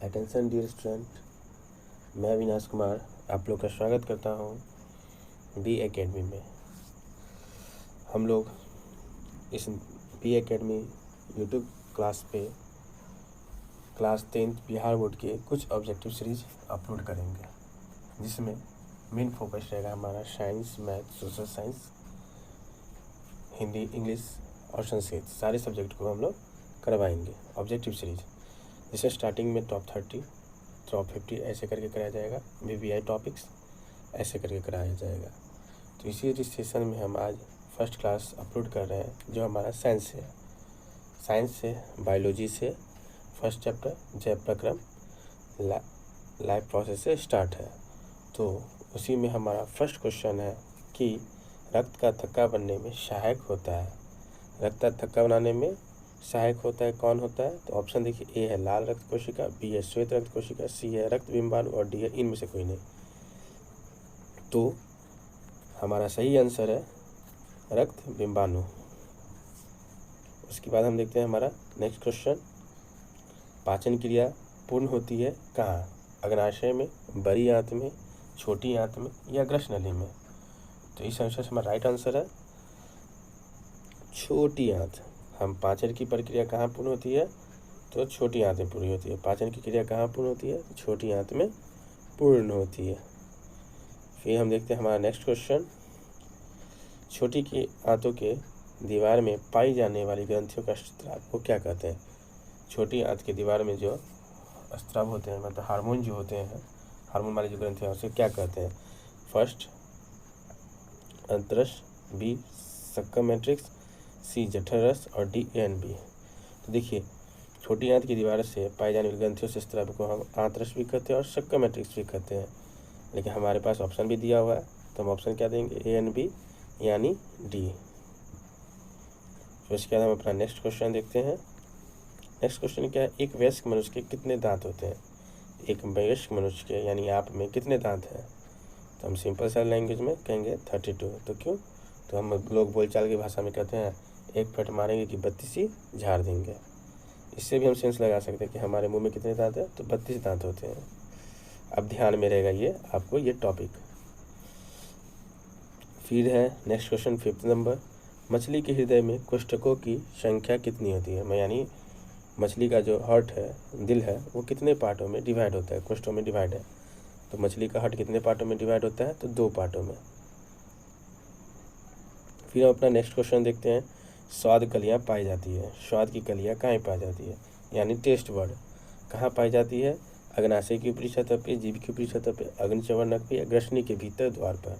Attention dear student, मैं अविनाश कुमार आप लोग का स्वागत करता हूँ बी एकेडमी में। हम लोग इस बी एकेडमी यूट्यूब क्लास पे क्लास 10th बिहार बोर्ड के कुछ ऑब्जेक्टिव सीरीज अपलोड करेंगे, जिसमें मेन फोकस रहेगा हमारा science, math, social science, Hindi, English और संस्कृत, सारे सब्जेक्ट को हम लोग करवाएंगे ऑब्जेक्टिव सीरीज। जिसे स्टार्टिंग में टॉप 30, टॉप 50 ऐसे करके कराया जाएगा, VVI टॉपिक्स ऐसे करके कराया जाएगा। तो इसी रजिस्ट्रेशन में हम आज फर्स्ट क्लास अपलोड कर रहे हैं, जो हमारा साइंस है। साइंस से बायोलॉजी से फर्स्ट चैप्टर जैव प्रक्रम लाइफ प्रोसेस से स्टार्ट है। तो उसी में हमारा फर्स्ट क्वेश्चन है कि रक्त का थक्का बनने में सहायक होता है। रक्त का थक्का बनाने में सहायक होता है कौन होता है? तो ऑप्शन देखिए, ए है लाल रक्त कोशिका, बी है श्वेत रक्त कोशिका, सी है रक्त बिंबाणु और डी है इनमें से कोई नहीं। तो हमारा सही आंसर है रक्त बिंबाणु। उसके बाद हम देखते हैं हमारा नेक्स्ट क्वेश्चन, पाचन क्रिया पूर्ण होती है कहाँ? अग्नाशय में, बड़ी आंत में, छोटी आंत में या ग्रसनली में? तो इस आंसर से हमारा राइट आंसर है छोटी आंत। हम पाचन की प्रक्रिया कहाँ पूर्ण होती है? तो छोटी आंत में पूरी होती है। पाचन की क्रिया कहाँ पूर्ण होती है? तो छोटी आंत में पूर्ण होती है। फिर हम देखते हैं हमारा नेक्स्ट क्वेश्चन, छोटी की आंतों के दीवार में पाई जाने वाली ग्रंथियों का स्राव को क्या कहते हैं? छोटी आंत के दीवार में जो स्राव होते हैं, मतलब हार्मोन जो होते हैं, हार्मोन वाली जो ग्रंथियाँ, उसे क्या कहते हैं? फर्स्ट अंतरस, बी सक्कम मैट्रिक्स, सी जठर रस और डी ANB। तो देखिए, छोटी आंत की दीवार से पाई जाने वाली ग्रंथियों से स्राव को हम आंतरस भी कहते हैं और सक्कम मैट्रिक्स भी कहते हैं, लेकिन हमारे पास ऑप्शन भी दिया हुआ है, तो हम ऑप्शन क्या देंगे? ANB यानी डी। फिर उसके बाद हम अपना नेक्स्ट क्वेश्चन देखते हैं। नेक्स्ट क्वेश्चन क्या है, एक वयस्क मनुष्य के कितने दांत होते हैं? एक वयस्क मनुष्य के यानी आप में कितने दांत हैं? तो हम सिंपल सा लैंग्वेज में कहेंगे 32। तो क्यों? तो हम लोग बोलचाल की भाषा में कहते हैं एक फट मारेंगे कि 32 ही झाड़ देंगे। इससे भी हम सेंस लगा सकते हैं कि हमारे मुंह में कितने दांत हैं, तो 32 दांत होते हैं। अब ध्यान में रहेगा ये आपको ये टॉपिक। फिर है नेक्स्ट क्वेश्चन 5th नंबर, मछली के हृदय में कोष्ठकों की संख्या कितनी होती है? यानी मछली का जो हार्ट है, दिल है, वो कितने पार्टों में डिवाइड होता है? कोष्ठों में डिवाइड है। तो मछली का हार्ट कितने पार्टों में डिवाइड होता है? तो 2 पार्टों में। फिर हम अपना नेक्स्ट क्वेश्चन देखते हैं, स्वाद कलियाँ पाई जाती है। स्वाद की कलियाँ कहाँ पाई जाती है? यानी टेस्ट बर्ड कहाँ पाई जाती है? अग्नाशय की ऊपरी सतह पे, जीभ की ऊपरी सतह पे, अग्निचर्वण नक पे या ग्रसनी के भीतर द्वार पर?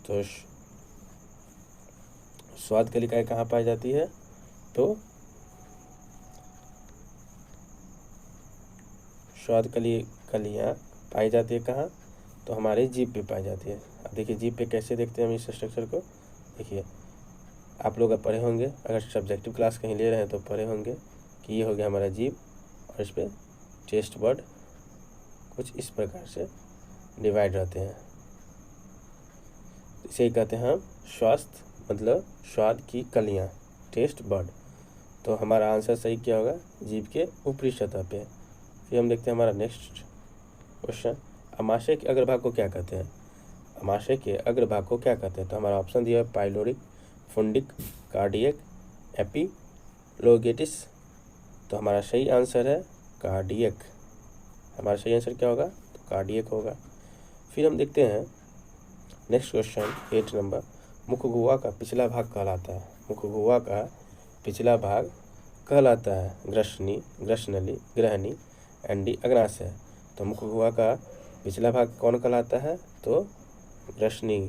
तो स्वाद कलिकाएँ कहाँ पाई जाती है? तो स्वाद कलियाँ पाई जाती है कहाँ? तो हमारे जीभ पे पाई जाती है। अब देखिए जीभ पे कैसे देखते हैं हम इस स्ट्रक्चर को। देखिए, आप लोग अब पढ़े होंगे, अगर सब्जेक्टिव क्लास कहीं ले रहे हैं तो पढ़े होंगे कि ये हो गया हमारा जीभ और इस पर टेस्ट बर्ड कुछ इस प्रकार से डिवाइड रहते हैं। इसे ही कहते हैं हम स्वास्थ्य, मतलब स्वाद की कलियाँ, टेस्ट बर्ड। तो हमारा आंसर सही क्या होगा? जीभ के ऊपरी सतह पे। फिर हम देखते हैं हमारा नेक्स्ट क्वेश्चन, अमाशय के अग्रभाग को क्या कहते हैं? अमाशय के अग्रभाग को क्या कहते हैं? तो हमारा ऑप्शन दिया है पाइलोरिक, फुंडिक, कार्डियक, एपिलोगेटिस। तो हमारा सही आंसर है कार्डियक। हमारा सही आंसर क्या होगा? तो कार्डियक होगा। फिर हम देखते हैं नेक्स्ट क्वेश्चन 8 नंबर, मुखगुहा का पिछला भाग कहलाता है। मुखगुहा का पिछला भाग कहलाता है ग्रसनी, ग्रसनली, ग्रहणी, एंडी, अग्नाशय। तो मुखगुहा का पिछला भाग कौन कहलाता है? तो ग्रसनी,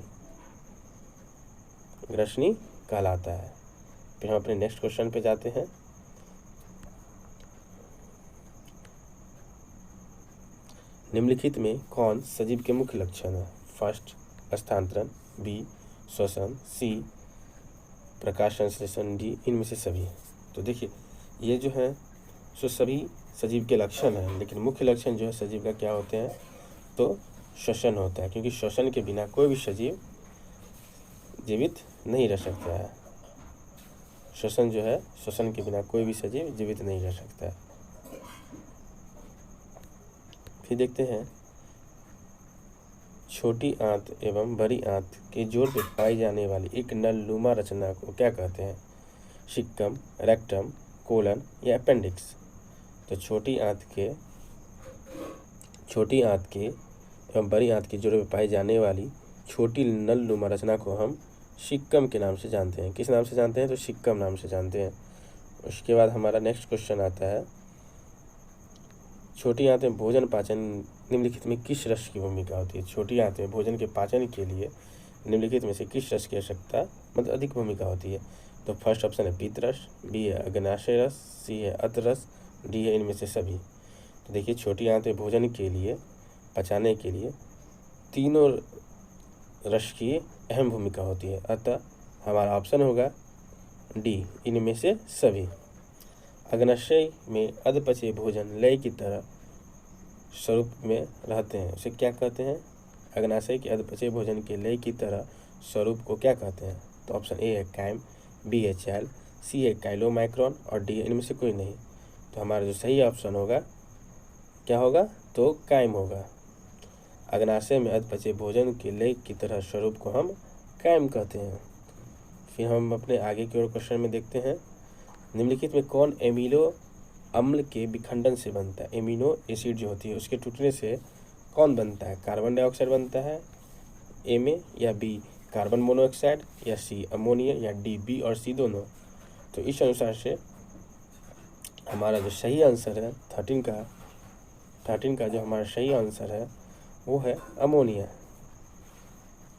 ग्रसनी कहलाता है। फिर हम अपने नेक्स्ट क्वेश्चन पे जाते हैं। निम्नलिखित में कौन सजीव के मुख्य लक्षण है? फर्स्ट स्थानांतरण, बी श्वसन, सी प्रकाश संश्लेषण, डी इनमें से सभी। तो देखिए, ये जो है सो सभी सजीव के लक्षण हैं, लेकिन मुख्य लक्षण जो है सजीव का क्या होते हैं? तो श्वसन होता है, क्योंकि श्वसन के बिना कोई भी सजीव जीवित नहीं रह सकता है। श्वसन जो है, श्वसन के बिना कोई भी सजीव जीवित नहीं रह सकता है। फिर देखते हैं छोटी आंत एवं बड़ी आंत के जोड़ पे पाई जाने वाली एक नलनुमा रचना को क्या कहते हैं? शिक्कम, रेक्टम, कोलन या अपेंडिक्स। तो छोटी आंत के एवं बड़ी आंत के जोड़े में पाई जाने वाली छोटी नलनुमा रचना को हम शिक्कम के नाम से जानते हैं। किस नाम से जानते हैं? तो शिक्कम नाम से जानते हैं। उसके बाद हमारा नेक्स्ट क्वेश्चन आता है, छोटी आंत में भोजन पाचन निम्नलिखित में किस रस की भूमिका होती है? छोटी आंत में भोजन के पाचन के लिए निम्नलिखित में से किस रस की आवश्यकता मतलब अधिक भूमिका होती है? तो फर्स्ट ऑप्शन है पीत रस, बी है अग्नाशय रस, सी है अत रस, डी है इनमें से सभी। तो देखिए छोटी आंत में भोजन के लिए पचाने के लिए तीनों रस की अहम भूमिका होती है, अतः हमारा ऑप्शन होगा डी इनमें से सभी। अग्नाशय में अधपचे भोजन लय की तरह स्वरूप में रहते हैं, उसे क्या कहते हैं? अग्नाशय के अधपचे भोजन के लय की तरह स्वरूप को क्या कहते हैं? तो ऑप्शन ए है काइम, बी है चैल, सी है काइलोमाइक्रोन और डी है इनमें से कोई नहीं। तो हमारा जो सही ऑप्शन होगा क्या होगा? तो काइम होगा। अग्नाशय में अधपचे भोजन के लय की तरह स्वरूप को हम काइम कहते हैं। फिर हम अपने आगे की ओर क्वेश्चन में देखते हैं, निम्नलिखित में कौन एमिनो अम्ल के विखंडन से बनता है? एमिनो एसिड जो होती है उसके टूटने से कौन बनता है? कार्बन डाइऑक्साइड बनता है, ए में, या बी कार्बन मोनोऑक्साइड, या सी अमोनिया, या डी बी और सी दोनों। तो इस अनुसार से हमारा जो सही आंसर है 13 का जो हमारा सही आंसर है वो है अमोनिया।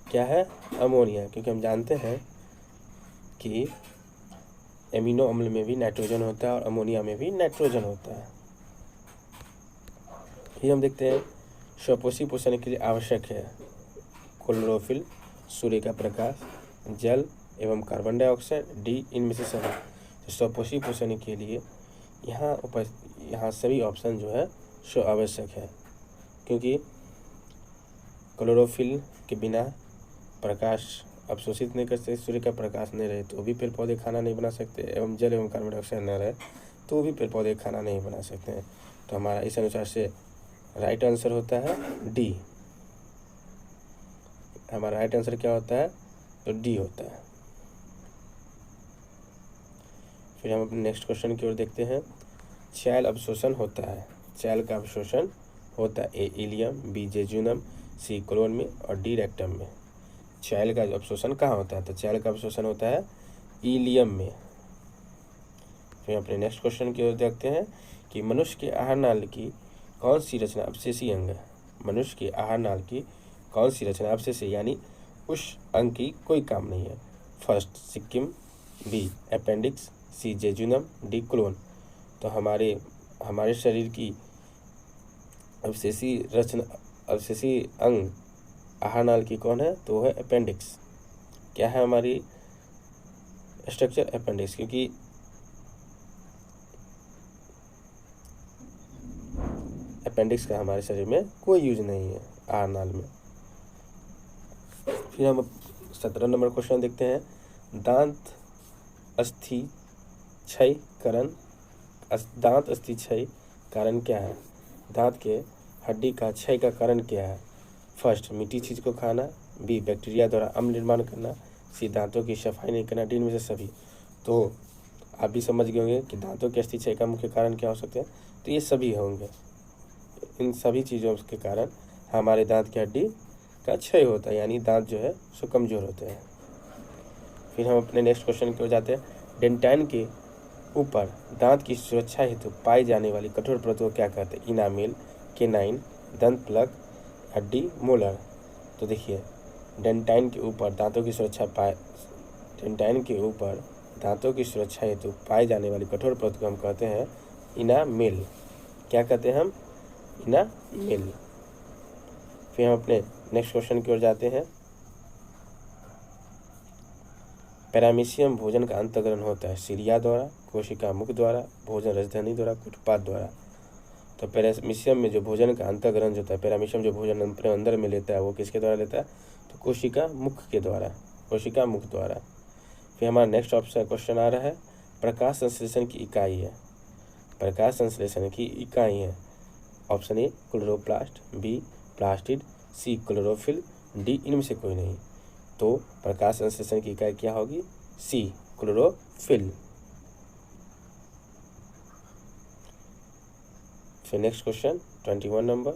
क्या है? अमोनिया, क्योंकि हम जानते हैं कि एमिनो अम्ल में भी नाइट्रोजन होता है और अमोनिया में भी नाइट्रोजन होता है। फिर हम देखते हैं स्वपोषी पोषण के लिए आवश्यक है क्लोरोफिल, सूर्य का प्रकाश, जल एवं कार्बन डाइऑक्साइड, डी इनमें से सभी। तो स्वपोषी पोषण के लिए यहाँ सभी ऑप्शन जो है सो आवश्यक है, क्योंकि क्लोरोफिल के बिना प्रकाश अवशोषित नहीं कर सकते, सूर्य का प्रकाश नहीं रहे तो भी पेड़ पौधे खाना नहीं बना सकते, एवं जल एवं कार्बन डाइऑक्साइड न रहे तो भी पेड़ पौधे खाना नहीं बना सकते हैं। तो हमारा इस अनुसार से राइट आंसर होता है डी। हमारा राइट आंसर क्या होता है? तो डी होता है। फिर हम अपने नेक्स्ट क्वेश्चन की ओर देखते हैं, चैल अवशोषण होता है, चैल का अवशोषण होता है ए इलियम, बी जेजुनम, सी कोलन में और डी रेक्टम में। चैल का अवशोषण कहाँ होता है? तो चैल का अवशोषण होता है इलियम में। फिर अपने नेक्स्ट क्वेश्चन की ओर देखते हैं कि मनुष्य के आहार नाल की कौन सी रचना अवशेषी अंग है? मनुष्य के आहार नाल की कौन सी रचना अवशेषी यानी उस अंग की कोई काम नहीं है? फर्स्ट सिक्किम, बी अपेंडिक्स, सी जेजुनम, डी कोलन। तो हमारे शरीर की अवशेषी अंग आहार नाल की कौन है? तो वो है अपेंडिक्स। क्या है हमारी स्ट्रक्चर? अपेंडिक्स, क्योंकि अपेंडिक्स का हमारे शरीर में कोई यूज नहीं है आहार नाल में। फिर हम 17 नंबर क्वेश्चन देखते हैं, दांत अस्थि क्षय कारण क्या है? दांत के हड्डी का क्षय का कारण क्या है? फर्स्ट मीठी चीज़ को खाना, बी बैक्टीरिया द्वारा अम्ल निर्माण करना, सी दांतों की सफाई नहीं करना, डी इनमें से सभी। तो आप भी समझ गए होंगे कि दांतों के अस्थि क्षय का मुख्य कारण क्या हो सकते हैं? तो ये सभी होंगे। इन सभी चीज़ों के कारण हमारे दांत की हड्डी का क्षय होता है, यानी दांत जो है सो कमज़ोर होते हैं। फिर हम अपने नेक्स्ट क्वेश्चन की ओर जाते हैं, डेंटाइन के ऊपर दांत की सुरक्षा हेतु पाई जाने वाली कठोर परतों को क्या कहते हैं? इनामेल, केनाइन, दंत प्लग, हड्डी, मोलर। तो देखिए डेंटाइन के ऊपर दांतों की सुरक्षा हेतु पाई जाने वाली कठोर परत को हम कहते हैं इनामेल। क्या कहते हैं हम? इनामेल। फिर हम अपने नेक्स्ट क्वेश्चन की ओर जाते हैं, पैरामीशियम भोजन का अंतःग्रहण होता है सीरिया द्वारा, कोशिका मुख द्वारा, भोजन रजधनी द्वारा, कुटपाद द्वारा। तो पैरामीशियम में जो भोजन का अंतःग्रहण होता है, पैरामीशियम जो भोजन अपने अंदर में लेता है वो किसके द्वारा लेता है? तो कोशिका मुख द्वारा। फिर हमारा नेक्स्ट ऑप्शन क्वेश्चन आ रहा है, प्रकाश संश्लेषण की इकाई है option A chloroplast, B plastid, C chlorophyll, D इनमें से कोई नहीं। तो प्रकाश संश्लेषण की इकाई क्या होगी? सी क्लोरोफिल। फिर नेक्स्ट क्वेश्चन 21 नंबर,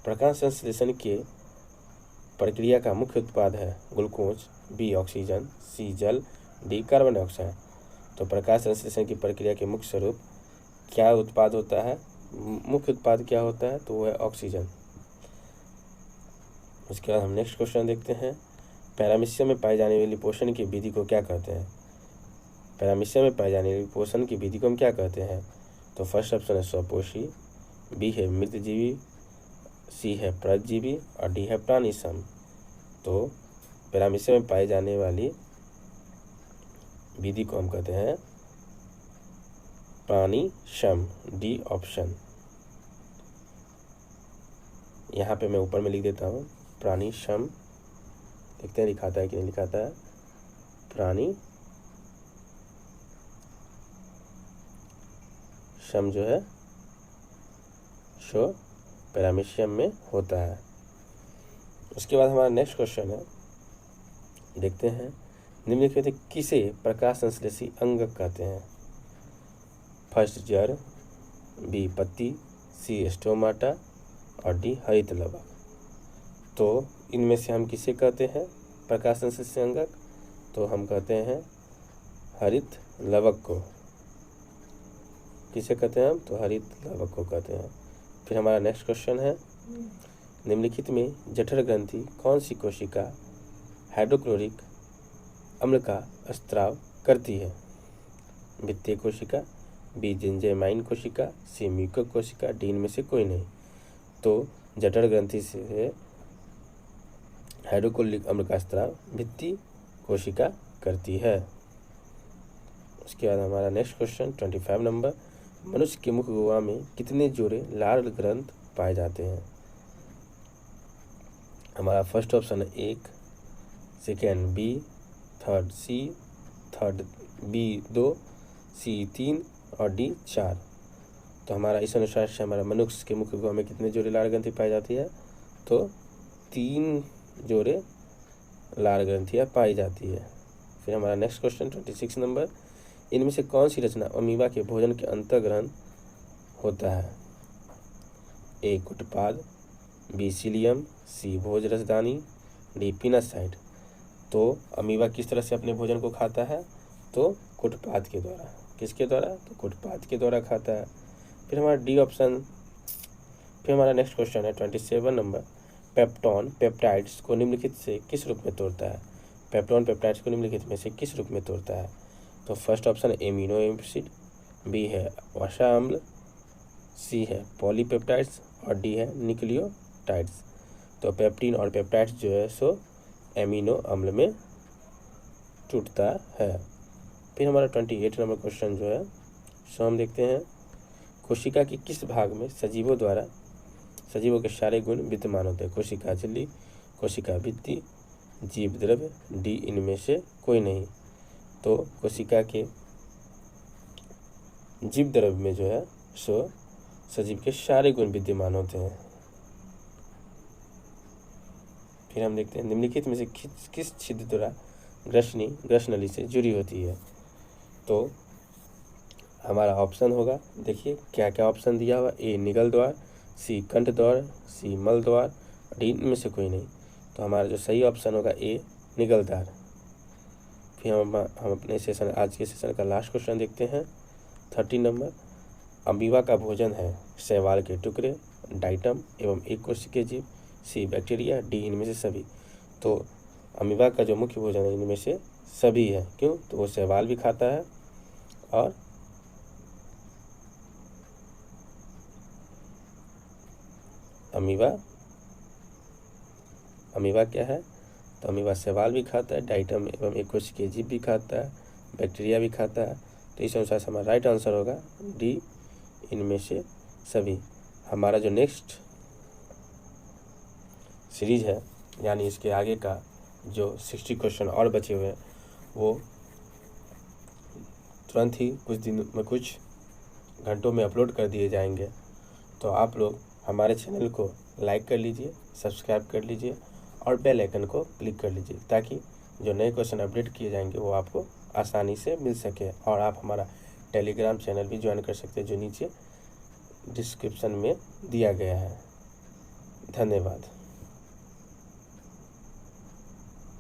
प्रकाश संश्लेषण के प्रक्रिया का मुख्य उत्पाद है ग्लूकोज, बी ऑक्सीजन, सी जल, डी कार्बन डाइऑक्साइड। तो प्रकाश संश्लेषण की प्रक्रिया के मुख्य स्वरूप क्या उत्पाद होता है? मुख्य उत्पाद क्या होता है? तो वो है ऑक्सीजन। उसके बाद हम नेक्स्ट क्वेश्चन देखते हैं, पैरामीशियम में पाई जाने वाली पोषण की विधि को क्या कहते हैं? पैरामीशियम में पाई जाने वाली पोषण की विधि को हम क्या कहते हैं? तो फर्स्ट ऑप्शन है स्वपोषी, बी है मृतजीवी, सी है परजीवी और डी है प्राणीसम। तो पैरामीशियम में पाई जाने वाली विधि को हम कहते हैं प्राणीसम, डी ऑप्शन। यहाँ पे मैं ऊपर में लिख देता हूँ प्राणीसम, देखते हैं लिखाता है कि नहीं लिखाता है। प्राणीसम जो है सो पैरामीशियम में होता है। उसके बाद हमारा नेक्स्ट क्वेश्चन है, देखते हैं निम्नलिखित में किसे प्रकाश संश्लेषी अंगक कहते हैं? फर्स्ट जड़, बी पत्ती, सी स्टोमाटा और डी हरित लवक। तो इनमें से हम किसे कहते हैं प्रकाश संश्लेषी अंगक? तो हम कहते हैं हरित लवक को। किसे कहते हैं हम? तो हरित लवक को कहते हैं। फिर हमारा नेक्स्ट क्वेश्चन है, निम्नलिखित में जठर ग्रंथि कौन सी कोशिका हाइड्रोक्लोरिक अम्ल का स्त्राव करती है? भित्तीय कोशिका, बी जिंजेमाइन कोशिका, सी म्यूकस कोशिका, डी इनमें से कोई नहीं। तो जठर ग्रंथि से हाइड्रोक्लोरिक अम्ल का स्त्राव भित्तीय कोशिका करती है। उसके बाद हमारा नेक्स्ट क्वेश्चन 25 नंबर, मनुष्य के मुख गुहा में कितने जोड़े लाल ग्रंथ पाए जाते हैं? हमारा फर्स्ट ऑप्शन है 1, second B, third C, third B 2, C 3 और डी 4। तो हमारा इस अनुसार से हमारा मनुष्य के मुख गुहा में कितने जोड़े लाल ग्रंथि पाई जाती है? तो 3 जोड़े लाल ग्रंथियाँ पाई जाती है। फिर हमारा नेक्स्ट क्वेश्चन 26 नंबर, इनमें से कौन सी रचना अमीबा के भोजन के अंतर्ग्रहण होता है? ए कुटपाद, बी सीलियम, सी भोज रसदानी, डी पिनासाइड। तो अमीबा किस तरह से अपने भोजन को खाता है? तो कुटपाद के द्वारा। किसके द्वारा? तो कुटपाद के द्वारा खाता है। फिर हमारा डी ऑप्शन। फिर हमारा नेक्स्ट क्वेश्चन है 27 नंबर, पेप्टॉन पेप्टाइड्स को निम्नलिखित से किस रूप में तोड़ता है? पेप्टॉन पेप्टाइड्स को निम्नलिखित में से किस रूप में तोड़ता है? तो फर्स्ट ऑप्शन है एमिनो एसिड, बी है वसा अम्ल, सी है पॉलीपेप्टाइड्स और डी है न्यूक्लियोटाइड्स। तो पेप्टिन और पेप्टाइड्स जो है सो एमिनो अम्ल में टूटता है। फिर हमारा 28 नंबर क्वेश्चन जो है सो हम देखते हैं, कोशिका के किस भाग में सजीवों के सारे गुण विद्यमान होते हैं? कोशिका झिल्ली, कोशिका भित्ति, जीव द्रव्य, डी इनमें से कोई नहीं। तो कोशिका के जीव द्रव्य में जो है सो सजीव के सारे गुण विद्यमान होते हैं। फिर हम देखते हैं निम्नलिखित में से किस छिद्र द्वारा ग्रसनली से जुड़ी होती है? तो हमारा ऑप्शन होगा, देखिए क्या क्या ऑप्शन दिया हुआ, ए निगल द्वार, सी कंठ द्वार, सी मल द्वार, डी इनमें से कोई नहीं। तो हमारा जो सही ऑप्शन होगा ए निगल द्वार। फिर हम अपने सेशन आज के सेशन का लास्ट क्वेश्चन देखते हैं 30 नंबर, अमीबा का भोजन है शैवाल के टुकड़े, डाइटम एवं एक कोशिकीय जीव, सी बैक्टीरिया, डी इनमें से सभी। तो अमीबा का जो मुख्य भोजन है इनमें से सभी है। क्यों? तो वो शैवाल भी खाता है और अमीबा क्या है? तो अमीबा शैवाल भी खाता है, डाइटम एवं एक कोशिकीय जीव भी खाता है, बैक्टीरिया भी खाता है। तो इस अनुसार से हमारा राइट आंसर होगा डी इनमें से सभी। हमारा जो नेक्स्ट सीरीज है यानी इसके आगे का जो 60 क्वेश्चन और बचे हुए हैं वो तुरंत ही कुछ घंटों में अपलोड कर दिए जाएंगे। तो आप लोग हमारे चैनल को लाइक कर लीजिए, सब्सक्राइब कर लीजिए और बेल आइकन को क्लिक कर लीजिए, ताकि जो नए क्वेश्चन अपडेट किए जाएंगे वो आपको आसानी से मिल सके। और आप हमारा टेलीग्राम चैनल भी ज्वाइन कर सकते हैं, जो नीचे डिस्क्रिप्शन में दिया गया है। धन्यवाद।